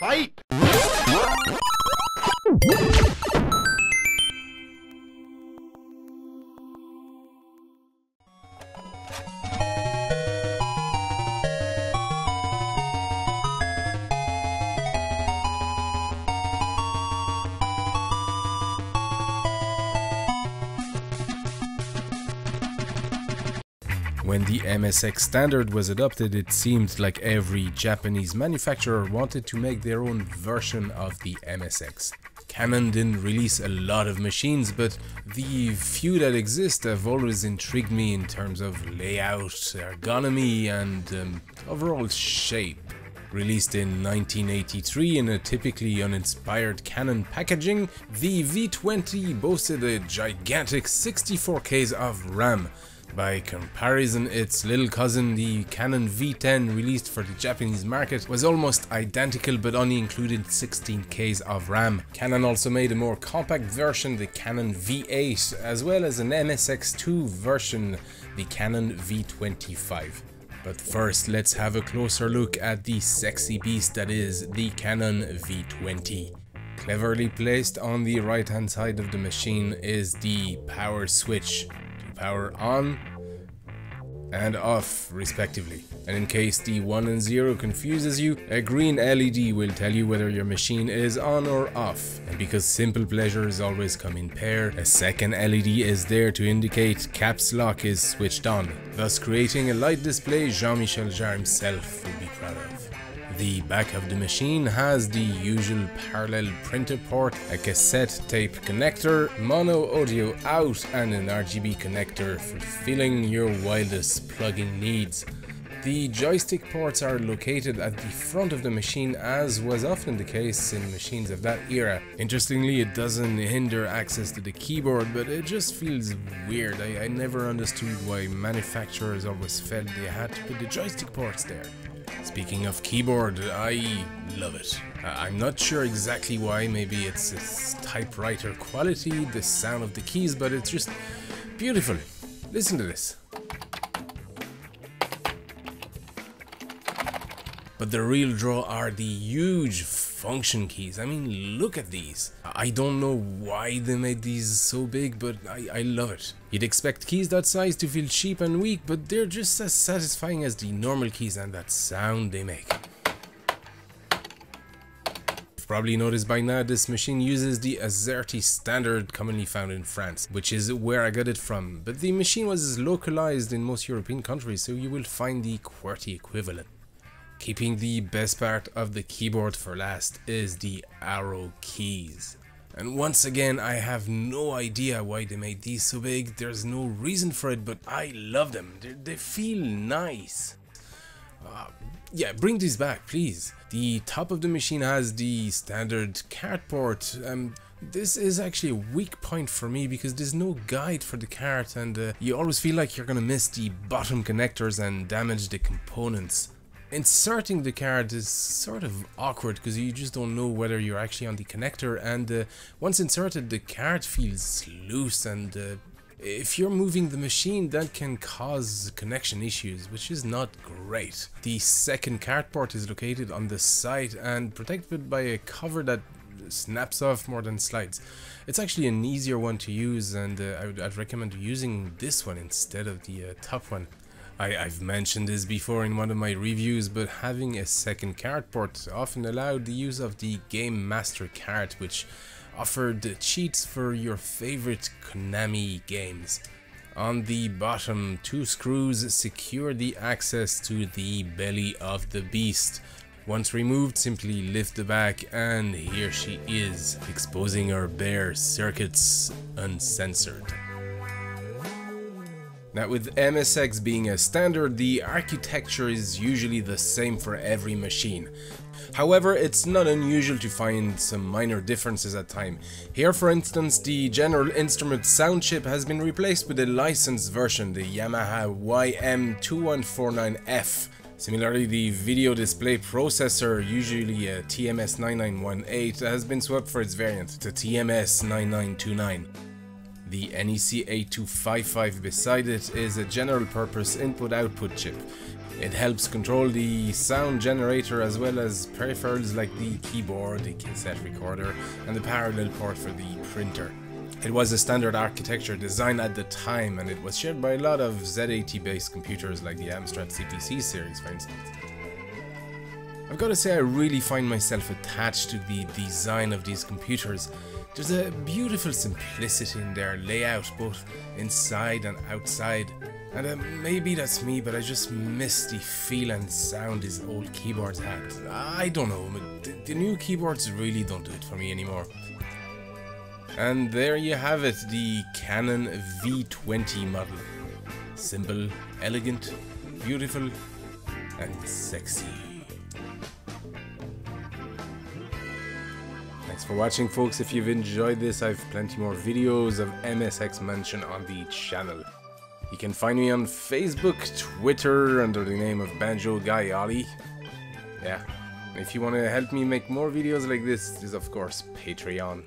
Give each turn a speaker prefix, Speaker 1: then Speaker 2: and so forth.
Speaker 1: Fight!
Speaker 2: When the MSX standard was adopted, it seemed like every Japanese manufacturer wanted to make their own version of the MSX. Canon didn't release a lot of machines, but the few that exist have always intrigued me in terms of layout, ergonomy, and overall shape. Released in 1983 in a typically uninspired Canon packaging, the V-20 boasted a gigantic 64K of RAM. By comparison, its little cousin, the Canon V-10, released for the Japanese market, was almost identical but only included 16K of RAM. Canon also made a more compact version, the Canon V8, as well as an MSX2 version, the Canon V25. But first, let's have a closer look at the sexy beast that is the Canon V-20. Cleverly placed on the right hand side of the machine is the power switch. Power on and off respectively, and in case the 1 and 0 confuses you, a green LED will tell you whether your machine is on or off, and because simple pleasures always come in pair, a second LED is there to indicate caps lock is switched on, thus creating a light display Jean-Michel Jarre himself would be proud of. The back of the machine has the usual parallel printer port, a cassette tape connector, mono audio out, and an RGB connector fulfilling your wildest plugging needs. The joystick ports are located at the front of the machine, as was often the case in machines of that era. Interestingly, it doesn't hinder access to the keyboard, but it just feels weird. I never understood why manufacturers always felt they had to put the joystick ports there. Speaking of keyboard, I love it. I'm not sure exactly why, maybe it's its typewriter quality, the sound of the keys, but it's just beautiful. Listen to this. But the real draw are the huge function keys. I mean, look at these. I don't know why they made these so big, but I love it. You'd expect keys that size to feel cheap and weak, but they're just as satisfying as the normal keys and that sound they make. You've probably noticed by now this machine uses the AZERTY standard commonly found in France, which is where I got it from, but the machine was localized in most European countries, so you will find the QWERTY equivalent. Keeping the best part of the keyboard for last is the arrow keys. And once again, I have no idea why they made these so big. There's no reason for it, but I love them. They feel nice. Yeah, bring these back, please. The top of the machine has the standard cart port. This is actually a weak point for me because there's no guide for the cart, and you always feel like you're gonna miss the bottom connectors and damage the components. Inserting the card is sort of awkward because you just don't know whether you're actually on the connector, and once inserted the card feels loose, and if you're moving the machine that can cause connection issues, which is not great. The second card port is located on the side and protected by a cover that snaps off more than slides. It's actually an easier one to use, and I'd recommend using this one instead of the top one. I've mentioned this before in one of my reviews, but having a second card port often allowed the use of the Game Master card, which offered cheats for your favorite Konami games. On the bottom, 2 screws secure the access to the belly of the beast. Once removed, simply lift the back and here she is, exposing her bare circuits uncensored. Now, with MSX being a standard, the architecture is usually the same for every machine. However, it's not unusual to find some minor differences at times. Here, for instance, the General Instrument sound chip has been replaced with a licensed version, the Yamaha YM2149F. Similarly, the video display processor, usually a TMS9918, has been swapped for its variant, the TMS9929. The NEC 8255 beside it is a general purpose input-output chip. It helps control the sound generator as well as peripherals like the keyboard, the cassette recorder, and the parallel port for the printer. It was a standard architecture design at the time, and it was shared by a lot of Z80 based computers like the Amstrad CPC series, for instance. I've got to say, I really find myself attached to the design of these computers. There's a beautiful simplicity in their layout, both inside and outside. And maybe that's me, but I just miss the feel and sound these old keyboards had. I don't know, but the new keyboards really don't do it for me anymore. And there you have it, the Canon V-20 model. Simple, elegant, beautiful, and sexy. Thanks for watching, folks. If you've enjoyed this, I've plenty more videos of MSX Mansion on the channel. You can find me on Facebook, Twitter under the name of Banjo Guy Ollie. Yeah, if you want to help me make more videos like this, there's of course Patreon.